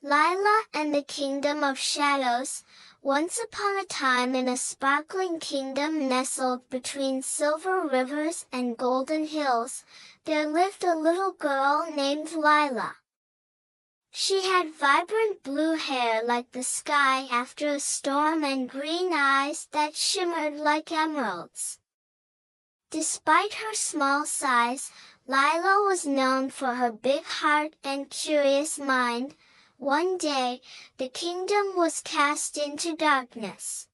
Lila and the Kingdom of Shadows. Once upon a time in a sparkling kingdom nestled between silver rivers and golden hills, there lived a little girl named Lila. She had vibrant blue hair like the sky after a storm and green eyes that shimmered like emeralds. Despite her small size, Lila was known for her big heart and curious mind. One day, the kingdom was cast into darkness.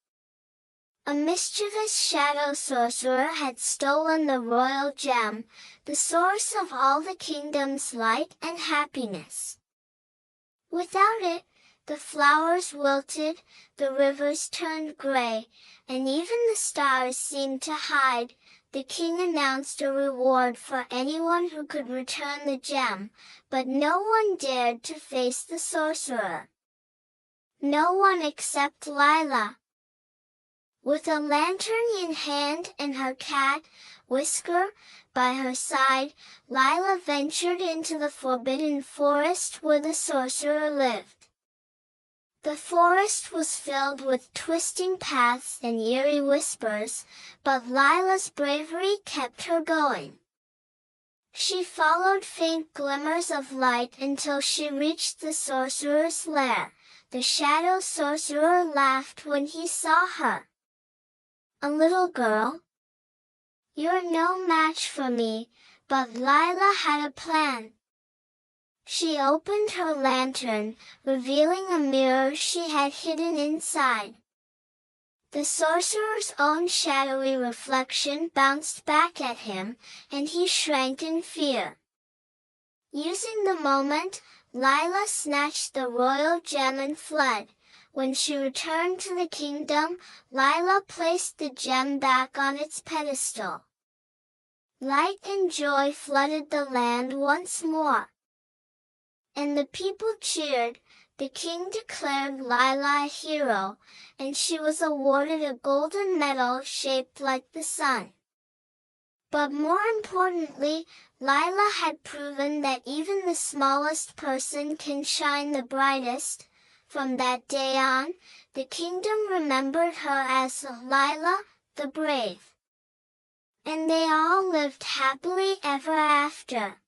A mischievous shadow sorcerer had stolen the royal gem, the source of all the kingdom's light and happiness. Without it, the flowers wilted, the rivers turned gray, and even the stars seemed to hide. The king announced a reward for anyone who could return the gem, but no one dared to face the sorcerer. No one except Lila. With a lantern in hand and her cat, Whisker, by her side, Lila ventured into the forbidden forest where the sorcerer lived. The forest was filled with twisting paths and eerie whispers, but Lila's bravery kept her going. She followed faint glimmers of light until she reached the sorcerer's lair. The Shadow Sorcerer laughed when he saw her. "A little girl? You're no match for me," but Lila had a plan. She opened her lantern, revealing a mirror she had hidden inside. The sorcerer's own shadowy reflection bounced back at him, and he shrank in fear. Using the moment, Lila snatched the royal gem and fled. When she returned to the kingdom, Lila placed the gem back on its pedestal. Light and joy flooded the land once more. And the people cheered. The king declared Lila a hero, and she was awarded a golden medal shaped like the sun. But more importantly, Lila had proven that even the smallest person can shine the brightest. From that day on, the kingdom remembered her as Lila, the brave. And they all lived happily ever after.